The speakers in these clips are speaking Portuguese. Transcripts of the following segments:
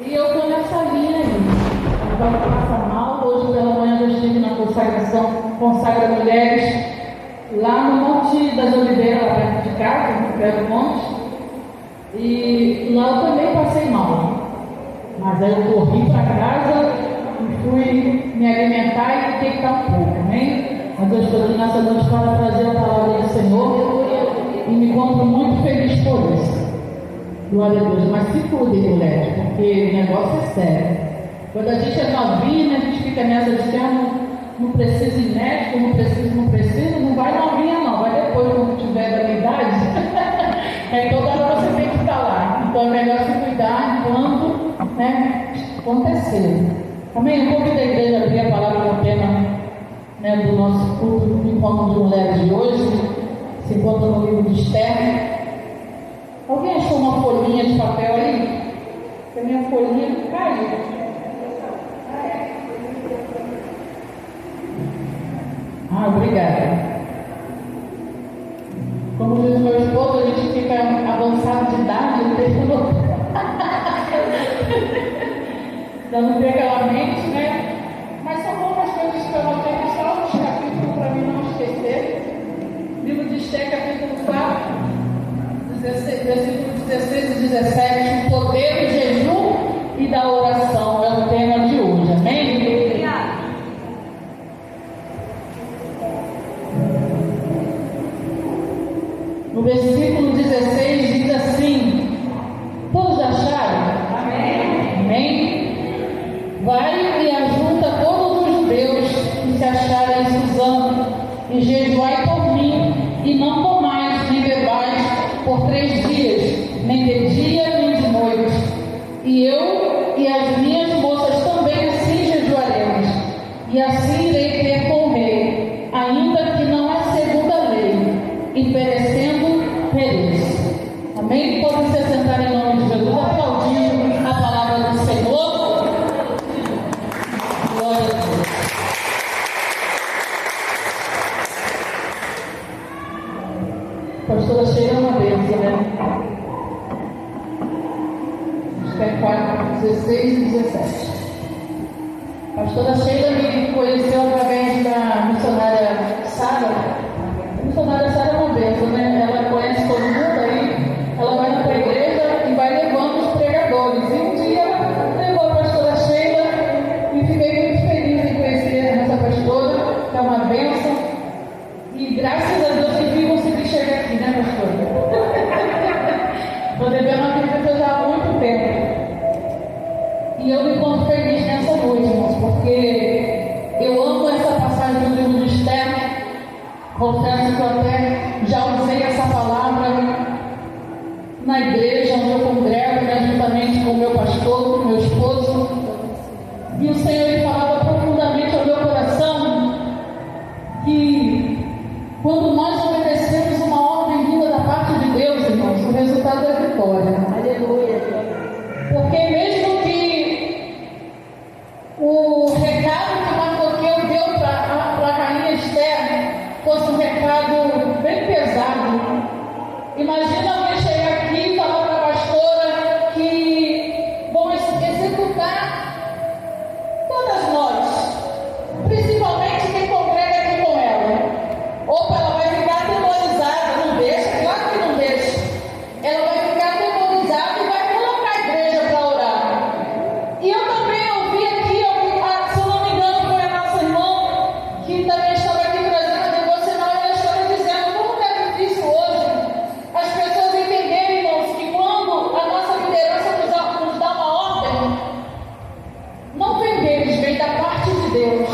E eu estou nessa linha aí. Então, passa mal. Hoje pela manhã eu estive na consagração Consagra Mulheres, lá no Monte das Oliveiras, lá perto de casa, no pé do monte. E lá eu também passei mal. Mas aí eu corri para casa e fui me alimentar e fiquei ficar um pouco, né? Mas eu estou aqui nessa noite para trazer a palavra do Senhor e me encontro muito feliz por isso. Glória a Deus. Mas se cuidem, mulheres, porque o negócio é sério. Quando a gente é novinha, a gente fica nessa de que não precisa ir médico, não precisa, não vai novinha não, vai depois quando tiver da minha idade. Aí toda hora você tem que estar lá. Então é melhor se cuidar quando acontecer. Amém? O povo da igreja abrir a palavra no tema do nosso culto do encontro de mulheres de hoje. Se encontra no livro de Esther. Alguém achou uma folhinha de papel aí? A minha folhinha caiu. Obrigada. Como diz meu esposo, a gente fica avançado de idade, o tempo não tem aquela mente, né? Mas são poucas coisas que eu anotei, só os capítulos para mim não esquecer. Livro de Esther, capítulo 4, versículos 16 e 17, o poder do jejum e da oração é o tema de hoje, amém? No versículo 16 diz assim: todos acharam? Amém? Amém? Vai e ajunta todos os judeus que se acharem em Suzã, e jejuai por mim, e não comais nem bebais por 3 dias, nem de dia nem de noite. E eu e as minhas moças também assim jejuaremos, e assim irei ter com o rei, ainda que não é segundo a lei, e perecendo, pereça. Amém? Podem se sentar em nome de Jesus, aplaudindo a palavra do Senhor. Glória a Deus. Pastora Sheila é uma bênção, né? Esther 4, 16 e 17. Pastora Sheila me conheceu através da missionária Sara. A missionária Sara é uma bênção, né? Ela conhece todo mundo aí, ela vai para a igreja e vai levando os pregadores. E um dia ela levou a pastora Sheila e fiquei muito feliz em conhecer essa pastora, que é uma bênção. E graças a Deus eu consegui chegar aqui, né, pastora? Estou devendo uma visita já há muito tempo. E eu me encontro feliz nessa noite, irmãos, porque eu amo essa passagem do livro de Esther. Confesso que eu até já usei essa palavra na igreja onde eu congrego, juntamente com o meu pastor, com o meu esposo. E o Senhor ele falava profundamente ao meu coração que quando nós obedecemos uma ordem vinda da parte de Deus, irmãos, o resultado é vitória. Aleluia. Porque mesmo que o recado que o Mardoqueu deu para a rainha Esther fosse um recado bem pesado, imagina alguém chegar aqui e falar para a pastora que vão executar todas nós, principalmente quem congrega aqui com ela. Opa, ela vai ficar atemorizada, não deixa? Claro que não deixa. Ela vai ficar atemorizada e vai colocar a igreja para orar. E eu também ouvi aqui, se eu não me engano, foi a nossa irmã que também estava aqui trazendo a devocional, e ela estava dizendo como é difícil hoje as pessoas entenderem, irmãos, que quando a nossa liderança nos dá uma ordem, não vem deles, vem da parte de Deus.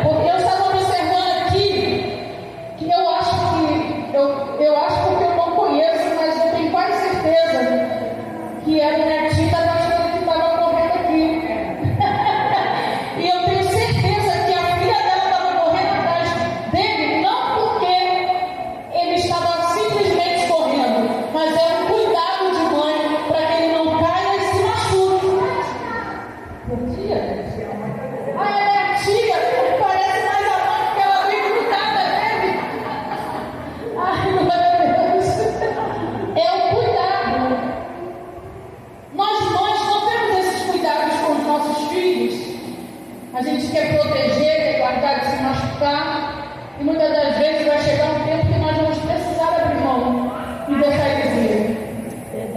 Porque eu estava observando aqui que eu acho porque eu não conheço, mas eu tenho quase certeza que era o netinho da pastora que estava correndo aqui. E eu tenho certeza que a filha dela estava correndo atrás dele, não porque ele estava simplesmente correndo, mas era um cuidado de mãe para que ele não caia e se machuque. Bom dia. Ela é antiga, parece mais a mãe porque ela veio cuidada dele. Ai, meu Deus. É o cuidado. A gente quer proteger, quer guardar de se machucar. E muitas das vezes vai chegar um tempo que nós vamos precisar abrir mão e deixar ele vir.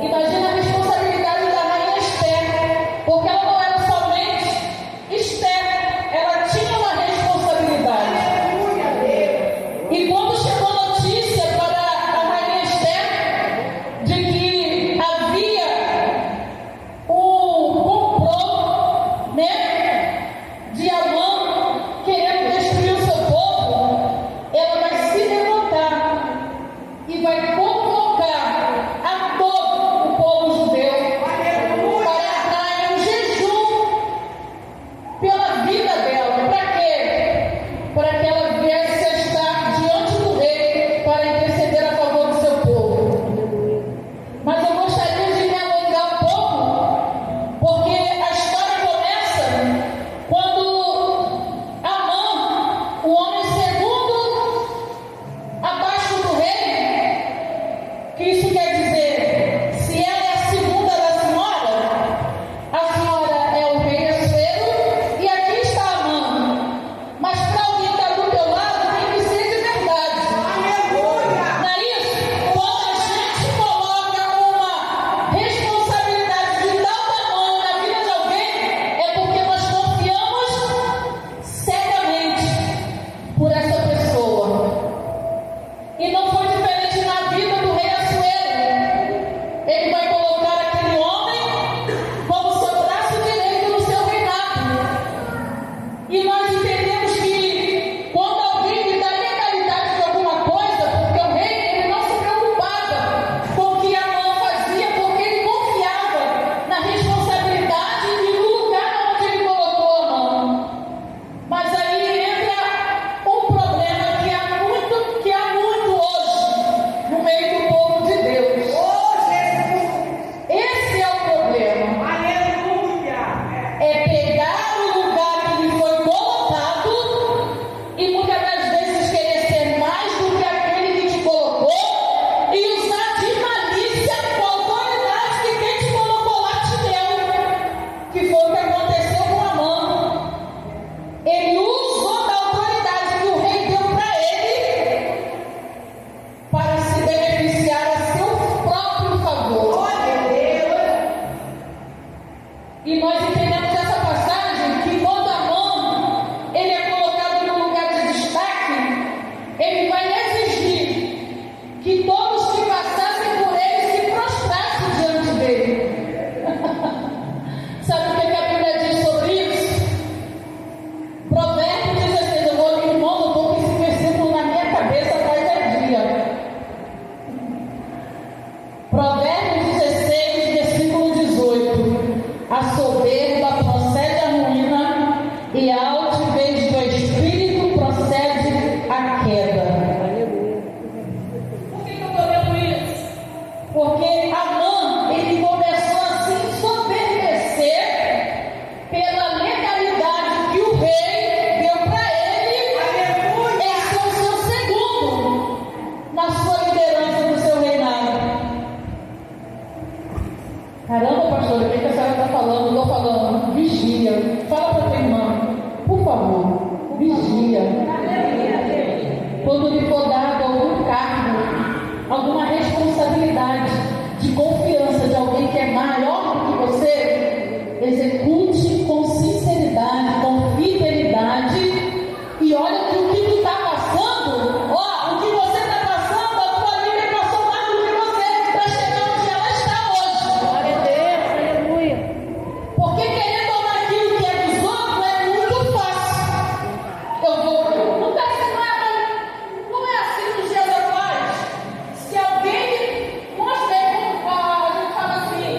Imagina a responsabilidade da rainha Esther, porque ela não era somente Esther, ela tinha uma responsabilidade. E quando chegou a notícia para a rainha Esther de que havia um complô, de Amã querendo destruir o seu povo, ela vai se levantar e vai convocar a todo o povo judeu para entrar em um jejum pela vida dela. Para quê? Para que ela viesse a estar diante do rei para interceder a favor do seu povo. Mas eu gostaria de me alongar um pouco, porque a história começa quando Amã, o homem segundo abaixo do rei, que isso quer dizer, se ela é a segunda da senhora, a senhora é o rei Assuero e aqui está Amã. Mas para alguém estar do teu lado tem que ser de verdade. Não é isso? Quando a gente coloca uma responsabilidade de tal tamanho na vida de alguém, é porque nós confiamos cegamente por essa pessoa. E não foi diferente na vida do rei Assuero. Ele vai colocar aquele homem como seu braço direito no seu reinado. E nós entendemos que quando alguém lhe dá legalidade de alguma coisa, porque o rei ele não se preocupava com o que Amã fazia, porque ele confiava na responsabilidade e no lugar onde ele colocou Amã. Mas aí entra um problema que há muito hoje no meio do povo de Deus. Esse é o problema. É pegar o lugar que lhe foi colocado e muitas das vezes querer ser mais do que aquele que te colocou e usar de malícia com a autoridade que quem te colocou lá te deu, que foi o que aconteceu com Amã. Ele usou da autoridade que o rei deu para ele para se beneficiar a seu próprio favor. E nós entendemos essa passagem que quando Amã ele é colocado no lugar de destaque, ele vai exigir que todos que passassem por ele se prostrassem diante dele. Sabe o que a Bíblia diz sobre isso? Provérbios 16, eu vou ler, irmão, eu estou com esse versículo na minha cabeça faz dia. Provérbios 16, versículo 18. A soberba procede à ruína e a altivez do espírito procede à queda. Por que eu estou lendo isso? Porque Amã, ele começou a se ensoberbecer pela legalidade que o rei deu para ele em ser o seu segundo na sua liderança do seu reinado. Caramba, pastor, o que a senhora está falando? Estou falando, vigia. Fala para tua irmã, por favor, vigia. Quando lhe for dado algum cargo, alguma responsabilidade de confiança de alguém que é maior do que você, execute com sinceridade, com fidelidade. E olha que o que tu está passando, o que você está passando, a tua líder passou mais do que você para chegar onde ela está hoje. Porque querer tomar aquilo que é dos outros é muito fácil. Não é assim nos dias atuais. Se alguém mostra, a gente fala assim,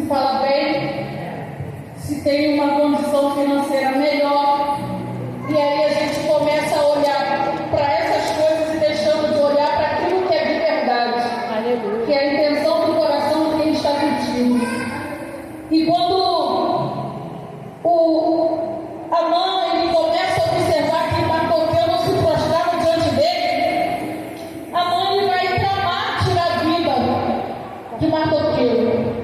fala bem, se tem uma condição financeira melhor. E aí a gente começa a olhar para essas coisas e deixando de olhar para aquilo que é de verdade. Aleluia. Que é a intenção do coração de quem está pedindo. E quando a mãe começa a observar que Mardoqueu não se prostrava diante dele, a mãe vai tramar tirar a vida de Mardoqueu.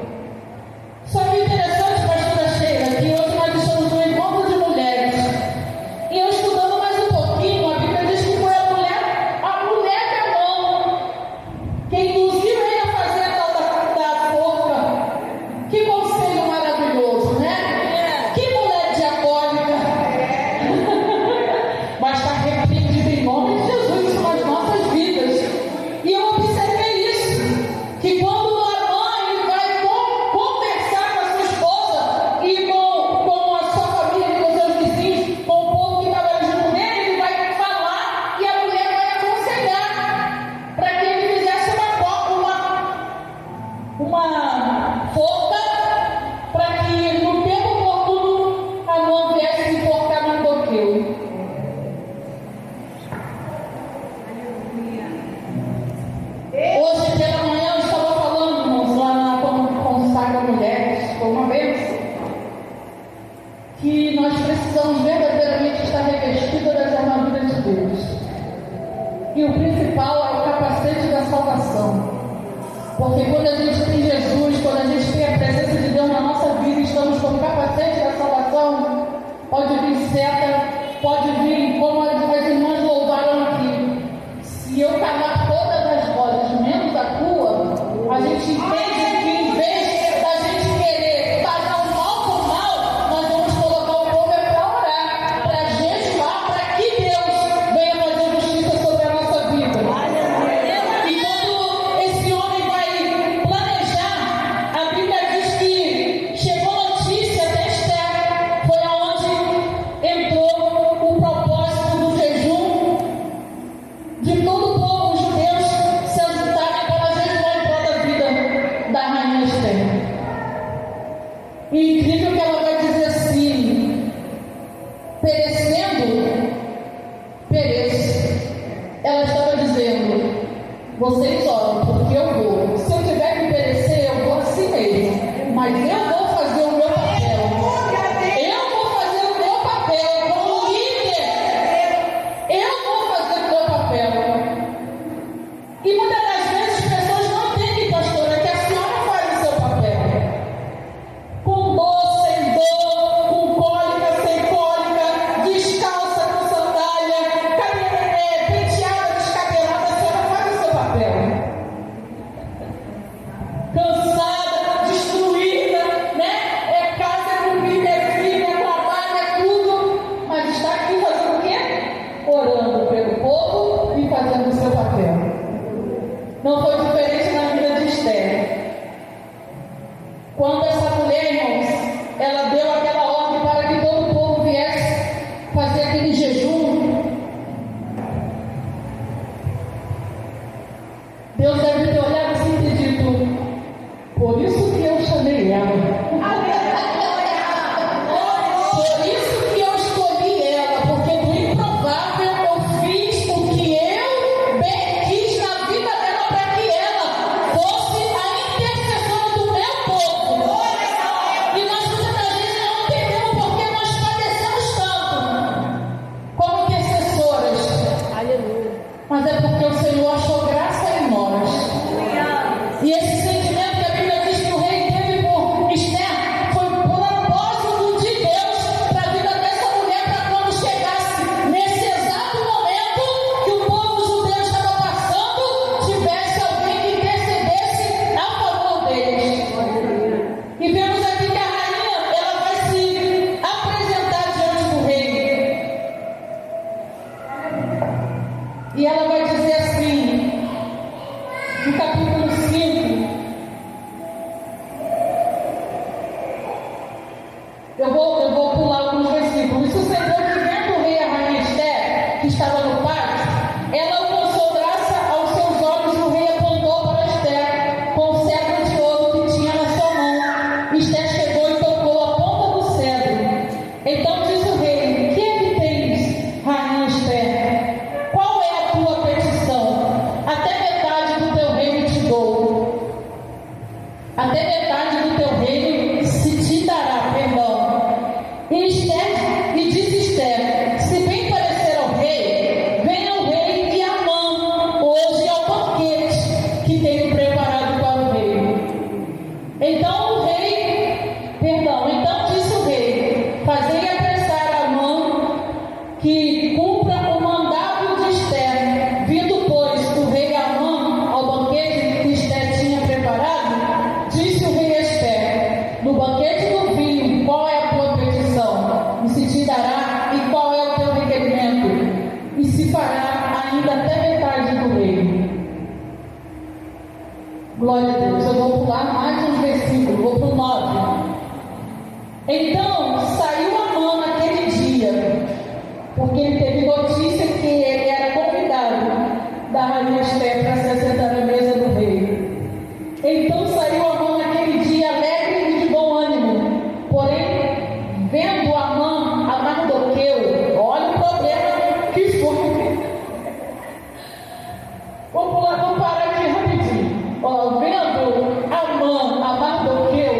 Só que interessante, pastora Sheila, que hoje nós estamos no encontro de mulheres. E eu estudando mais um pouquinho, a Bíblia diz que foi a mulher de Amon, que induziu ele a fazer a tal da forca. Que conselho maravilhoso, né? Que mulher diabólica. Mas está repreendido em nome de Jesus nas nossas vidas. E eu observei isso, que quando a mãe vai conversar com a sua esposa e com a sua família, com seus vizinhos, com o povo que estava junto dele, ele vai falar e a mulher vai aconselhar para que ele fizesse uma forca, para que no tempo oportuno a mão viesse enforcar Mardoqueu. Hoje pela manhã eu estava falando, irmãos, lá na Consagra Mulheres, foi uma bênção, que nós precisamos verdadeiramente estar revestidos das armaduras de Deus. E o principal é o capacete da salvação. Porque quando a gente tem Jesus, quando a gente tem a presença de Deus na nossa vida, estamos com o capacete da salvação, pode vir seta, pode vir, como as irmãs louvaram aqui. Se eu cavar todas as rodas, menos a tua, a gente entende que em vez da gente querer pagar o mal por mal, nós vamos colocar o povo para orar, para jejuar, para que Deus venha fazer justiça sobre a nossa vida. E quando esse homem vai planejar, a Bíblia diz que chegou notícia da Esther, foi aonde entrou o propósito do jejum de todo o povo judeu se ajuntarem para jejuar em prol da vida da rainha Esther. E incrível que ela vai dizer assim: perecendo, pereço. Ela estava dizendo: vocês orem, porque eu vou. Se eu tiver que perecer, eu vou assim mesmo. Mas eu vou fazer o meu papel. Eu vou fazer o meu papel como líder. Eu vou fazer o meu papel. E muitas das vezes as pessoas não entendem, pastora, que a senhora faz o seu papel. Com dor, sem dor, com cólica, sem cólica, descalça, com sandália, penteada, descabelada, a senhora faz o seu papel. Cansada, destruída, né? É casa, é comida, é filho, é trabalho, é tudo. Mas está aqui fazendo o quê? Orando pelo povo e fazendo o seu papel. Não foi diferente na vida de Esther. Quando essa mulher, irmãos, ela deu aquela ordem para que todo o povo viesse fazer aquele jejum, Deus deve ter olhado assim e dito: por isso que eu chamei ela. Por isso que eu escolhi ela, porque do improvável eu fiz o que eu bem quis na vida dela, para que ela fosse a intercessora do meu povo. E nós muitas vezes não entendemos porque nós padecemos tanto como intercessoras. Aleluia. Mas é porque o Senhor achou graça em nós. E esse sentimento que a Bíblia diz que o rei teve por Esther foi um propósito de Deus para a vida dessa mulher, para quando chegasse nesse exato momento que o povo judeu estava passando, tivesse alguém que intercedesse a favor deles. E vemos aqui que a rainha, ela vai se apresentar diante do rei. E ela vai dizer assim, no capítulo 5, eu vou pular alguns versículos. E sucedeu que vendo o rei e a rainha Esther, que estava no pátio, ela alcançou graça aos seus olhos, e o rei apontou para Esther com o cetro de ouro que tinha na sua mão, e Glória a Deus. Eu vou pular mais um versículo, vou para o 9. Então saiu Amã naquele dia, porque ele teve notícia que ele era convidado da rainha Esther para se sentar na mesa do rei. Então saiu Amã naquele dia alegre e de bom ânimo. Porém, vendo Amã a Mardoqueu, olha o problema que foi. Vou parar aqui rapidinho. Vendo Amã a Mardoqueu,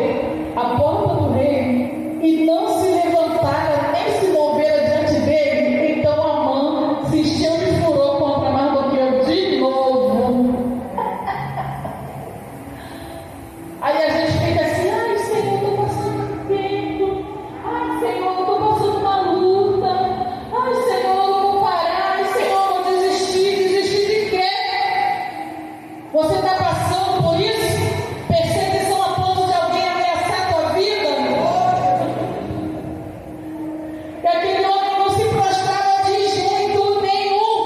a porta do rei, e não se levantaram nem se moveram diante dele, então Amã se encheu de furor contra Mardoqueu de novo. Aí a gente fica assim: ai Senhor, estou passando tempo, ai Senhor, estou passando uma luta, ai Senhor, eu vou parar, ai Senhor, eu vou desistir de quê? Você está passando por isso? Perseguição a ponto de alguém ameaçar a tua vida? E aquele homem não se prostrava de jeito nenhum.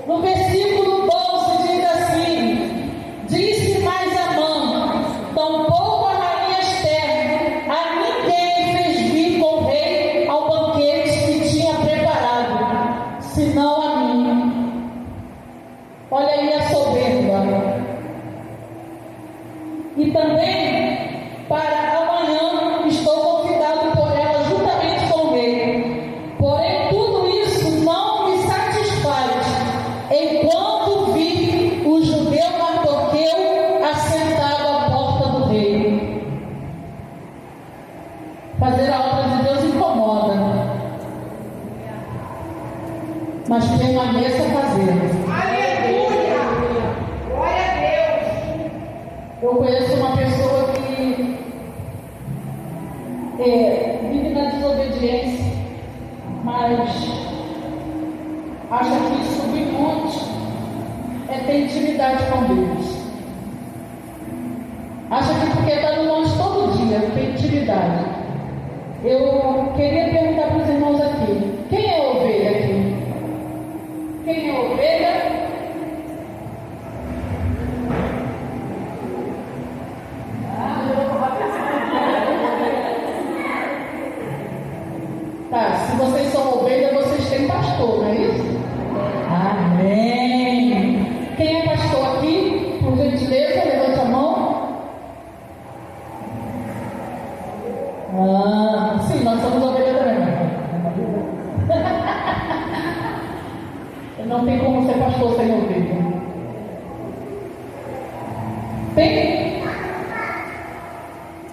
No versículo 12 diz assim: disse mais Amã: tampouco a rainha Esther a ninguém fez vir com o rei ao banquete que tinha preparado, senão a mim. Olha aí a soberba. E também para amanhã estou convidado por ela juntamente com o rei. Porém, tudo isso não me satisfaz, enquanto vi o judeu Mardoqueu assentado à porta do rei. Fazer a obra de Deus incomoda, mas permaneça fazendo. Eu conheço uma pessoa que vive na desobediência, mas acha que subir monte é ter intimidade com Deus. Acha que porque está no monte todo dia tem intimidade. Eu queria perguntar para os irmãos aqui: quem é ovelha aqui? Quem é ovelha? Tá, se vocês são ovelha, vocês têm pastor, não é isso? Amém. Quem é pastor aqui? Por gentileza, levante a mão. Sim, nós somos ovelha também. Não tem como ser pastor sem ovelha. Tem?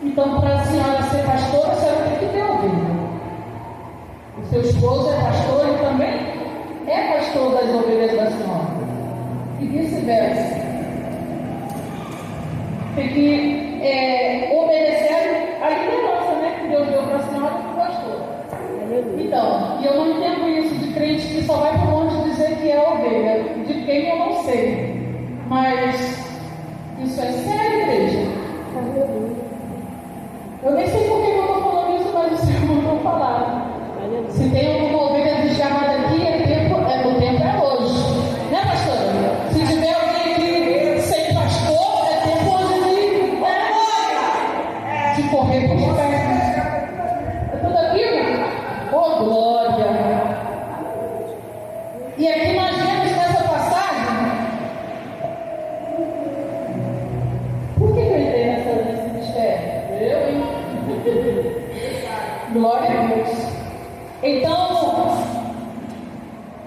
Então, para a senhora ser pastora, a senhora tem que ter ovelha. O seu esposo é pastor e também é pastor das ovelhas da senhora. E vice-versa. Tem que obedecer a liderança, né? Que Deus deu para a senhora e para o pastor. Então, e eu não entendo isso de crente que só vai para o monte dizer que é ovelha. De quem eu não sei. Mas isso é sério, igreja. Eu nem sei por que eu estou falando isso, mas o Senhor mandou falar. Se tem alguma ovelha desgarrada aqui, o tempo é hoje. Né, pastora? Se tiver alguém aqui sem pastor, é tempo hoje de correr por os pés. É tudo aquilo? Oh, glória! E aqui nós vemos nessa passagem. Por que eu entrei nesse mistério? Eu, hein? Glória a Deus. Então,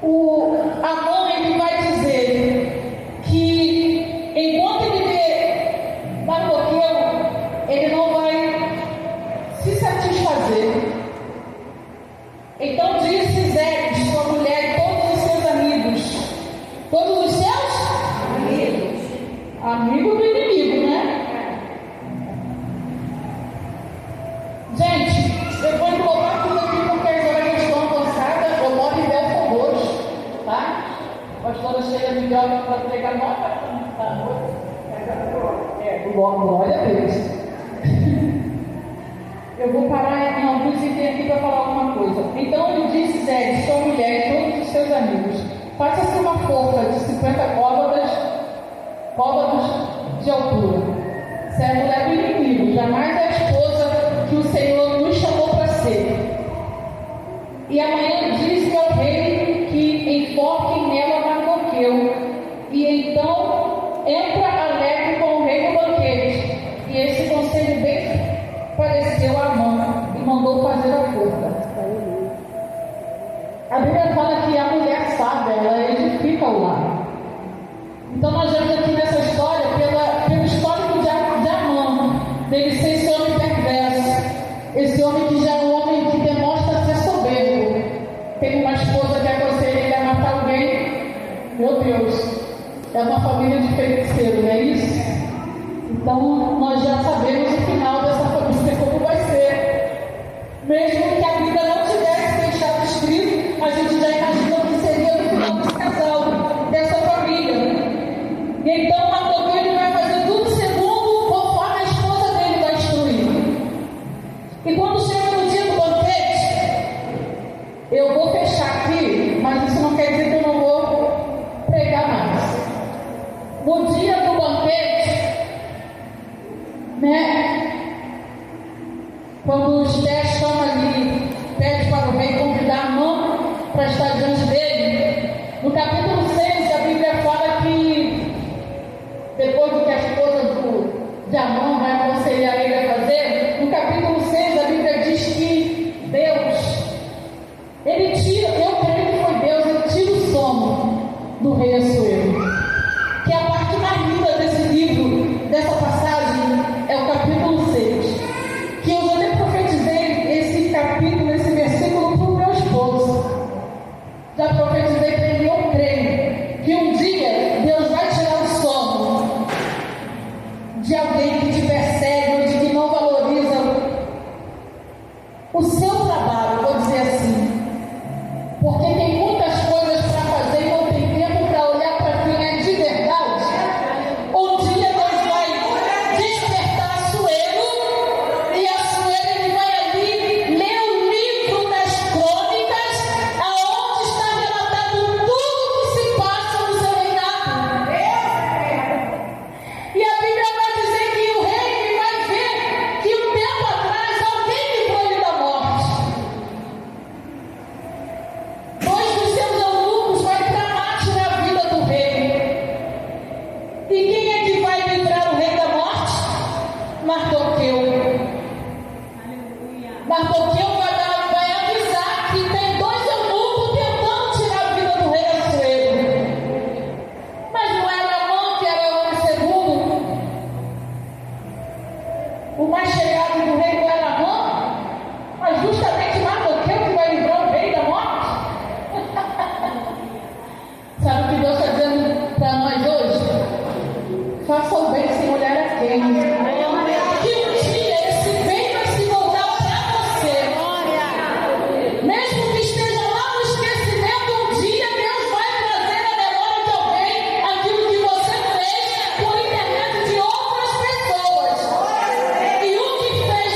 o Amã, ele vai dizer que enquanto ele vê Mardoqueu, ele não vai se satisfazer. Então disse Zeres, sua mulher e todos os seus amigos. Todos os seus? Amigos. Amigo do inimigo, né? Gente, eu vou englobar tudo aqui porque as horas estão avançadas. Eu moro em Belfort Roxo, tá? A pastora chega me joga para pregar nova. Glória a Deus. Eu vou parar em alguns itens aqui para falar alguma coisa. Então ele disse, Zé, sua mulher e todos os seus amigos, faça-se uma forca de 50 côvados entra alegre com o rei no banquete. E esse conselho bem pareceu a Amã e mandou fazer a forca. A Bíblia fala que a mulher sábia, ela edifica o lar. Então nós vemos aqui nessa história, pelo histórico de Amã, dele ser esse homem perverso, esse homem que já é um homem que demonstra ser soberbo. Tem uma esposa que aconselha ele a matar alguém. Meu Deus, é uma família de feiticeiro, não é isso? Então nós já sabemos o final dessa família, como vai ser. Mesmo que a Bíblia não tivesse deixado escrito, a gente já imagina o que seria no final desse casal, dessa família. E então Mardoqueu ele vai fazer tudo segundo conforme a esposa dele vai instruir. E quando chega no dia do banquete, eu vou fechar aqui, mas isso não quer dizer que eu não vou pregar mais. No dia do banquete, quando os 10 chama ali, pede para o rei convidar Amã para estar diante dele, no capítulo 6 a Bíblia fala que depois do que a esposa de Amã vai aconselhar ele a fazer, no capítulo 6 a Bíblia diz que Deus, ele tira, eu creio que foi Deus, ele tira o sono do rei Assuero. Que é a parte mais linda desse livro, dessa passagem, é o capítulo 6. Que eu já nem profetizei esse capítulo, esse versículo para o meu esposo. Já profetizei para ele, eu creio que um dia Deus vai tirar o sono de alguém que te persegue ou de que não valoriza o seu trabalho, vou dizer assim. Porque tem muitas coisas para fazer e não tem tempo para olhar para quem é de verdade. Um dia Deus vai despertar Assuero e Assuero ele vai ali ler o livro das crônicas, aonde está relatado tudo que se passa no seu reinado. E a Bíblia vai dizer que o rei ele vai ver que um tempo atrás alguém livrou ele da morte. Dois dos seus eunucos vai tramar tirar a vida do rei. E quem é que vai livrar o rei da morte? Mardoqueu. Mardoqueu vai avisar que tem 2 eunucos tentando tirar a vida do rei Assuero. Mas não era Amã que era o homem segundo. O mais chegado do rei não era Amã, mas justamente Mardoqueu que vai livrar o rei da morte. Sabe o que Deus está dizendo para nós hoje? Faça o bem sem olhar a quem. Que um dia esse bem vai se voltar para você. Mesmo que esteja lá no esquecimento, um dia Deus vai trazer à memória de alguém aquilo que você fez por intermédio de outras pessoas. E o que fez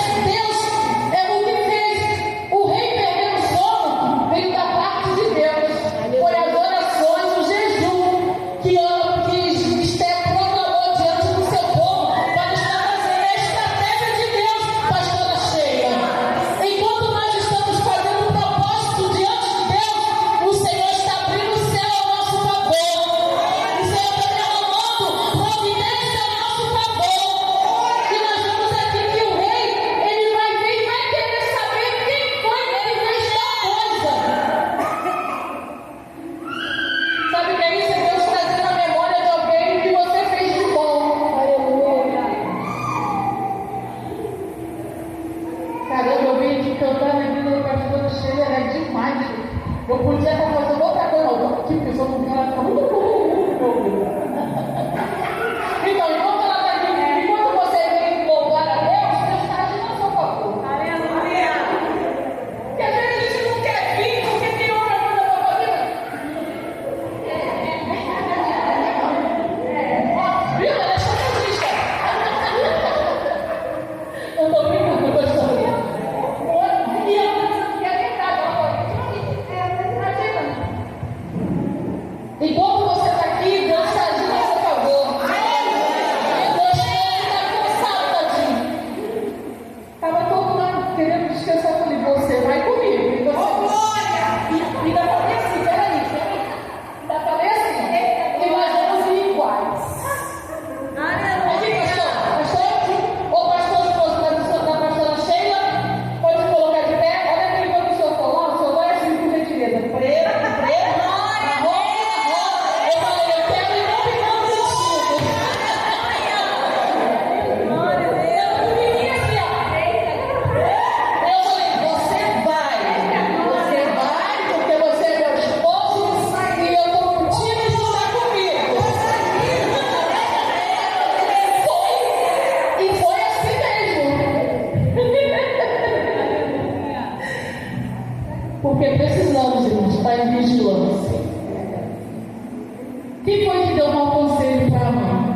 mau conselho para a mãe,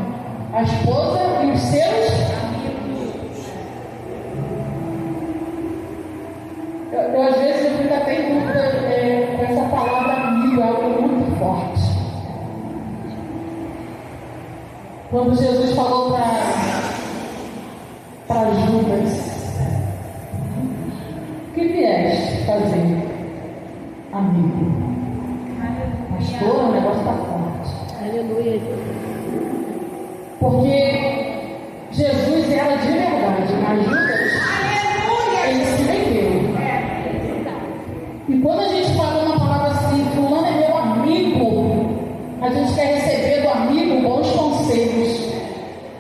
a esposa e os seus amigos. Eu às vezes eu fico até em dúvida com essa palavra amigo, é algo muito forte. Quando Jesus falou para Judas: o que vieste fazer, amigo? Pastor, o negócio está forte. Aleluia. Porque Jesus era de verdade, mas Judas, ele se vendeu. E quando a gente fala uma palavra assim, fulano é meu amigo, a gente quer receber do amigo bons conselhos.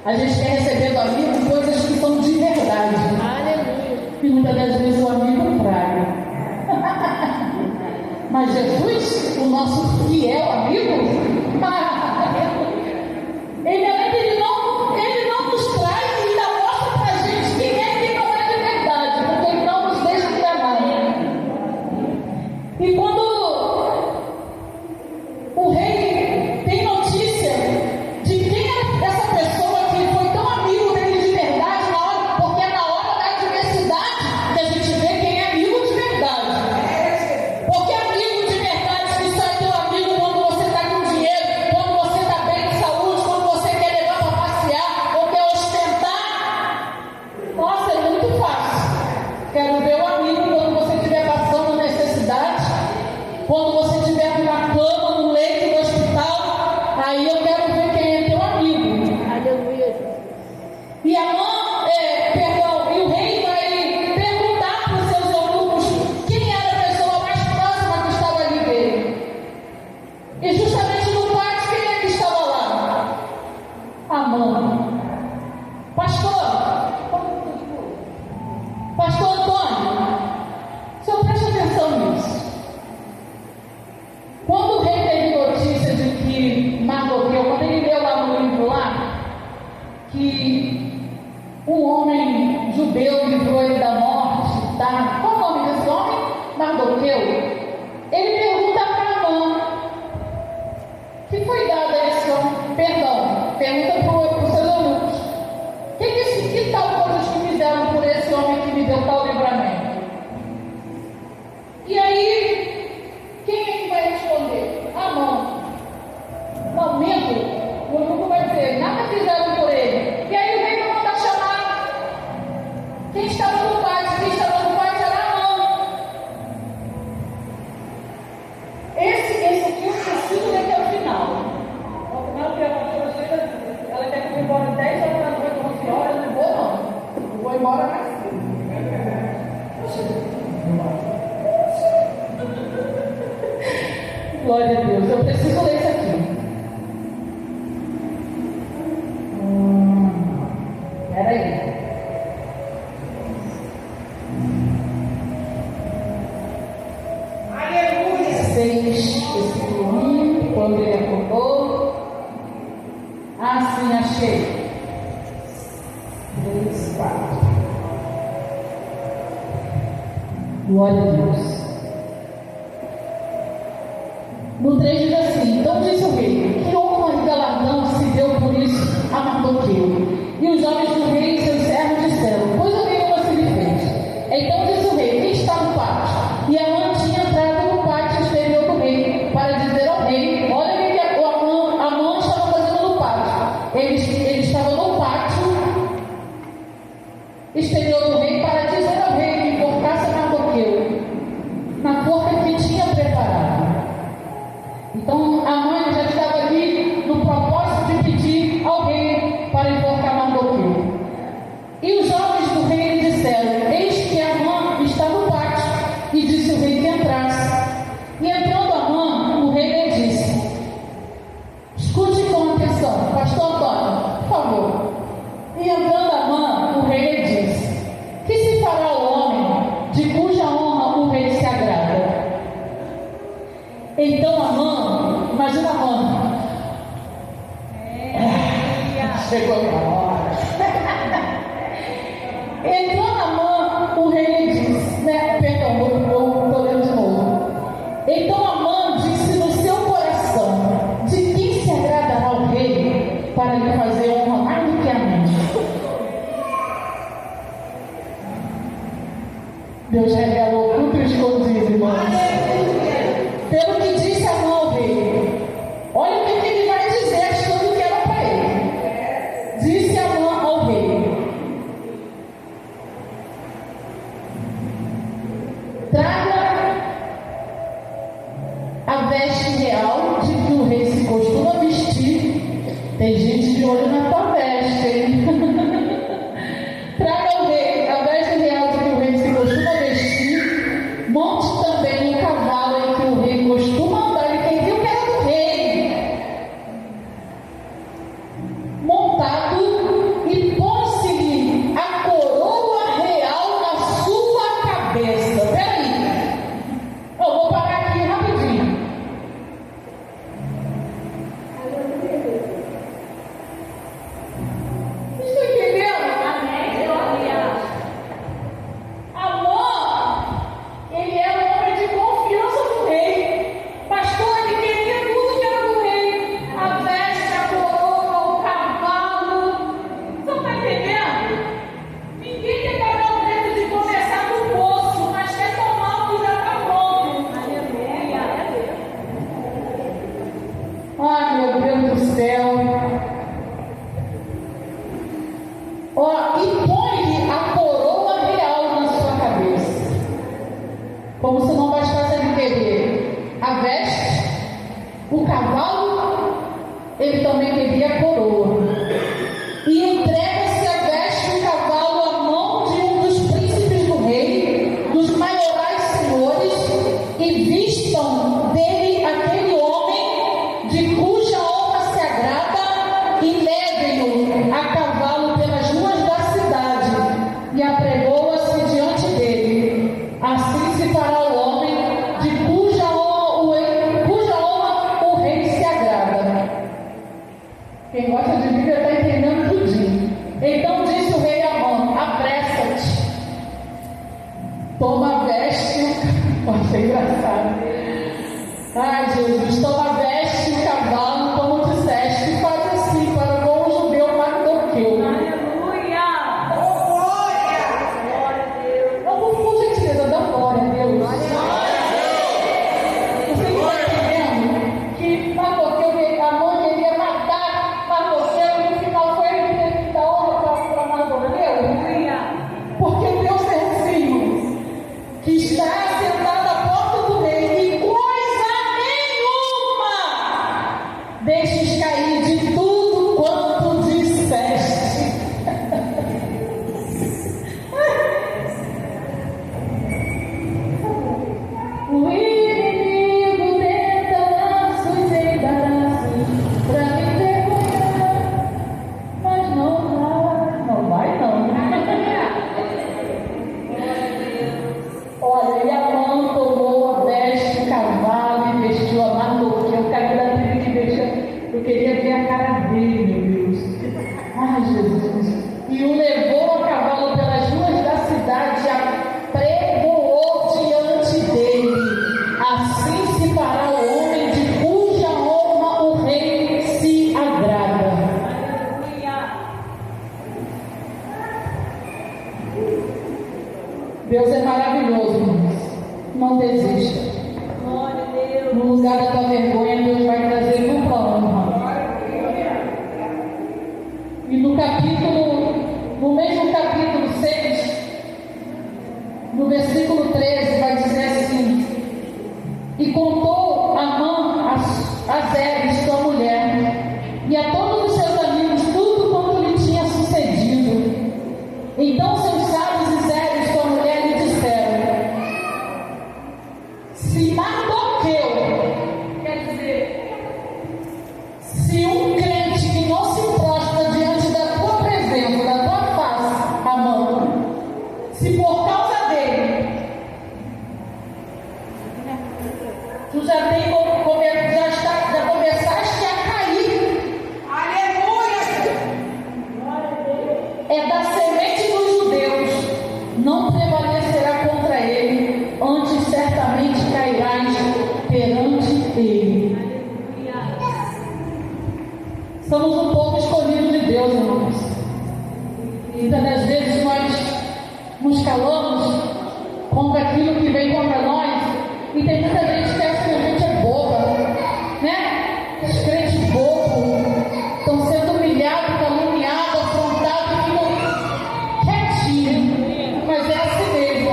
A gente quer receber do amigo coisas que são de verdade. Aleluia. E muitas das vezes o amigo trai. Mas Jesus, o nosso fiel amigo, ele não nos traz e ainda mostra pra gente quem é e quem não é de verdade, porque ele não nos deixa enganar. E quando o rei tem notícia de quem é essa pessoa que foi tão amigo dele de verdade, porque é na hora da adversidade que a gente vê quem é amigo de verdade. Porque amigo de verdade que só é teu amigo quando você está com dinheiro, quando você está bem de saúde, quando você quer levar para passear ou quer ostentar. Nossa, é muito fácil. Quero ver o amigo quando você estiver passando necessidade, quando você estiver numa cama, no leito do hospital. Aí eu quero ver quem é teu amigo. Aleluia. E a mãe, e o rei vai perguntar para os seus eunucos quem era a pessoa mais próxima que estava ali dele. E justamente no pátio, quem é que estava lá? A mãe. Pastor Antônio, o senhor preste atenção nisso. Quando o rei teve notícia de que Mardoqueu, quando ele leu lá no livro lá, que um homem judeu livrou ele da morte, tá? Qual o nome desse homem? Mardoqueu. Ele pergunta para Amã: que foi dado a esse homem? Perdão, pergunta para os seus eunucos: que tal coisas que fizeram por esse homem que me deu tal livramento? E aí, quem é que vai responder? Amã. Não, minto. O eunuco vai dizer: nada fizeram por ele. E aí o rei vai mandar chamar quem estava no pátio. Quem estava no pátio era Amã. Esse aqui eu preciso daqui ao final. Ao final que a pastora chega, ela quer que eu vá embora 10 horas da noite, 11 horas, eu não vou não. Eu vou embora mais cedo. Glória a Deus, eu preciso ler isso aqui. Peraí. Aleluia. 6, versículo 1, quando ele acordou. Sim, achei. 3, 4. Glória a Deus. No 3 diz assim: então disse o rei: que honra e galardão se deu por isso a Mardoqueu? E os homens do rei e seus servos disseram: coisa nenhuma se lhe fez. Então disse o rei: quem está no pátio? E Amã tinha entrado no pátio exterior do rei para dizer ao rei: olha o que Amã estava fazendo no pátio. Ele estava no pátio exterior do rei para dizer ao rei que enforcasse Mardoqueu na forca que tinha preparado. Então a mãe já estava ali no propósito de pedir ao rei para enforcar Mardoqueu. E os homens do rei lhe disseram: eis que Amã está no pátio. E disse o rei que entrasse. E entrando Amã, o rei lhe disse: escute com atenção, pastor Antônio, por favor. E entrando Amã, o rei lhe disse: que se fará ao homem de cuja honra o rei se agrada? Então Amã, imagina Amã, chegou a hora. Entrando Amã, o rei lhe disse, perdão, eu estou lendo de novo. Então Amã disse no seu coração: de quem se agradará o rei para lhe fazer honra mais do que a mim. Deus revelou tudo escondido, irmãos. Pelo que disse a mão ao rei. Olha o que ele vai dizer, achando que era para ele. Disse a mão ao rei: traga a veste real de que o rei se costuma vestir. Tem gente de olho na tua veste, hein? Traga ao rei a veste real de que o rei se costuma vestir. Monte também o cavalo em que o rei costuma andar. E quem viu que era do rei, montado, e põe-se-lhe a coroa real na sua cabeça. Peraí, eu vou parar aqui rapidinho. Estou entendendo? Amor, ele era um homem de confiança do rei. Pastor, ele queria tudo que era do rei: a veste, a coroa, o cavalo. Você não está entendendo? Ninguém quer pagar o preço de começar do poço, mas quer tomar o que já está pronto. Ai, meu Deus do céu. Ó, e põe-lhe a coroa real na sua cabeça. Como se não bastasse ele querer a veste, o cavalo, ele também queria a coroa. E entrega-se a veste e o cavalo à mão de um dos príncipes do rei, dos maiorais senhores, e vistam dele aquele homem de cuja honra se agrada, e levem-no a cavalo pelas ruas da cidade, e apregoa-se diante dele. Assim se fará o homem de cuja honra o rei se agrada. Quem gosta de Bíblia está entendendo tudinho. Então disse o rei a Amã: apressa-te, toma a veste. Pode ser engraçado. Ai, Jesus, toma a veste e o cavalo, como disseste, e faz assim para o bom judeu Mardoqueu. Aleluia! Glória! Glória a Deus! Vamos, por gentileza, dá glória a Deus. Você está entendendo que Mardoqueu, a mãe queria matar Mardoqueu, e no final foi ele que teve que dar honra para Mardoqueu? Aleluia! Porque o teu serzinho, que está sentado à porta do rei, e coisa nenhuma deixes cair de tudo quanto disseste. O inimigo tenta laços e embaraços para me envergonhar, mas não vai não. Olha, e a mão tomou a veste, o cavalo, e vestiu a Mardoqueu. O cara da tribo que deixa. Eu queria ver a cara dele, meu Deus. Ai, Jesus. E o levou a cavalo pelas ruas da cidade, e apregoou diante dele. Assim se fará o homem de cuja honra o rei se agrada. Aleluia! Deus é maravilhoso, irmãos. Não desista. Glória a Deus! No lugar da tua vergonha, Deus vai trazer dupla honra. E no mesmo capítulo 6, no versículo 13, vai dizer assim: e contou Amã a Zeres, sua mulher, e a todos os seus amigos tudo quanto lhe tinha sucedido. Então seus sábios e Zeres, sua mulher, lhe disseram: se Mardoqueu, quer dizer, se um crente que não se prostra diante da tua presença, da tua face, Amã, se por causa dele tu já começaste a cair. Aleluia! É da semente dos judeus. somos um povo escolhido de Deus, irmãos. Muitas das vezes nós nos calamos contra aquilo que vem contra nós, e tem muita gente que acha que a gente é boba, né? Os crentes bobos estão sendo humilhados, caluniados, afrontados, ficam quietinhos, mas é assim mesmo,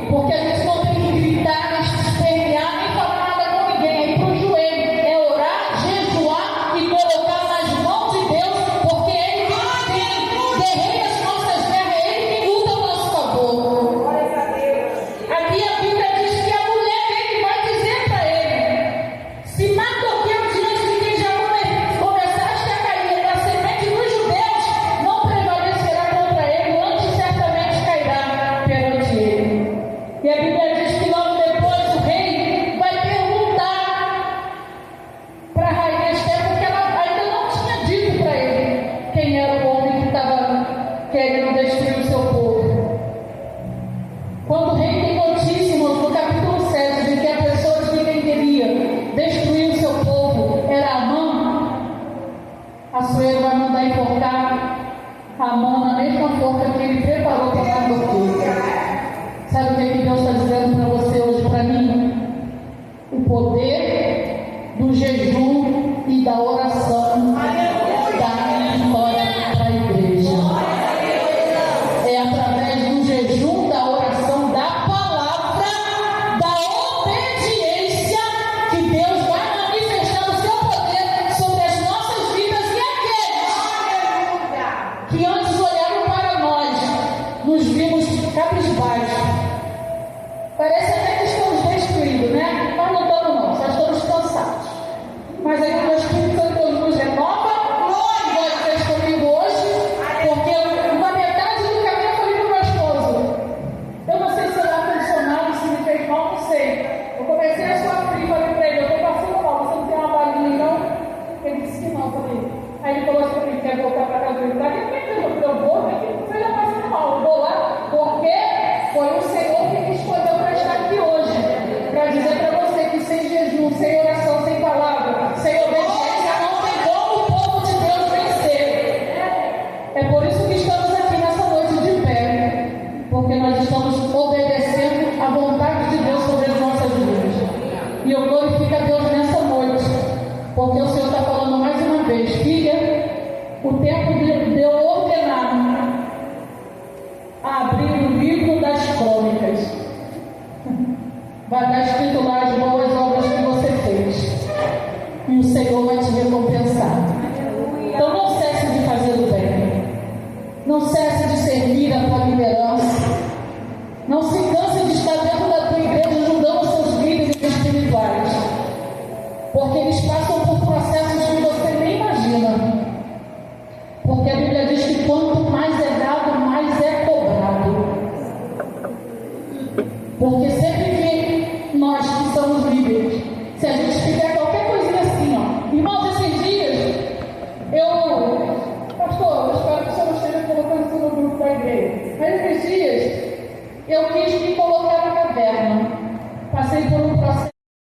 porque a gente não tem que gritar, espernear, nem falar nada com ninguém, é ir pro joelho, é orar, jejuar e colocar nas mãos de Deus, porque Ele quem guerreia as nossas guerras, é Ele que luta ao nosso favor. Aqui a Bíblia diz que a mulher dele vai dizer para ele: se Mardoqueu diante de quem já começaste a cair na semente dos judeus, não prevalecerá contra ele, antes certamente cairá perante ele. E a Bíblia diz que logo depois o rei vai perguntar para a rainha Esther, porque ela ainda não tinha dito para ele quem era o homem que estava querendo destruir o seu povo. Quando o rei tem notícia, irmãos, no capítulo 7, de que a pessoa de quem queria destruir o seu povo era Amã, Assuero vai mandar enforcar Amã na mesma forca que ele preparou para Mardoqueu. Sabe o que Deus está dizendo para você hoje, para mim? O poder do jejum e da oração dá vitória para a igreja. É através do jejum, da oração, da palavra, da obediência, que Deus vai manifestar o seu poder sobre as nossas vidas, e aqueles que antes olharam para nós, nos vimos cabisbaixos. Parece até que estamos destruídos, né? Mas não estamos não, só estamos cansados. Mas aí o Espírito Santo nos renova, e nós fez comigo hoje, porque uma metade do caminho eu falei para o meu esposo: eu não sei se o ar-condicionado se me fez mal, não sei. Eu comecei a suar frio, falei para ele: eu estou passando mal, você não tem uma balinha não? Ele disse que não, falei. Aí ele falou assim para mim: quer voltar para casa? Ele está arrependendo, eu vou, não foi lá passando mal, eu vou lá, porque foi o Senhor que me escolheu para estar aqui hoje, para dizer para você que sem jejum, sem oração, sem palavra, sem obediência, não tem como o povo de Deus vencer. É por isso que estamos aqui nessa noite de pé, porque nós estamos obedecendo a vontade de Deus sobre as nossas vidas. E eu glorifico a Deus nessa noite, porque o Senhor está falando mais uma vez: filha, o tempo de eu ordenar a abrir o livro das crônicas, vai estar escrito lá as boas obras que você fez, e o Senhor vai te recompensar. Então não cesse de fazer o bem, não cesse de servir a tua liderança, não se canse de estar dentro da tua igreja ajudando seus líderes espirituais, porque eles passam por processos que você nem imagina, porque a Bíblia diz que quanto mais é dado, mais é cobrado. Porque sempre que nós que somos líderes, se a gente fizer qualquer coisinha assim, ó, irmãos, esses dias, pastor, eu espero que o senhor não esteja colocando isso no grupo da igreja, mas esses dias, eu quis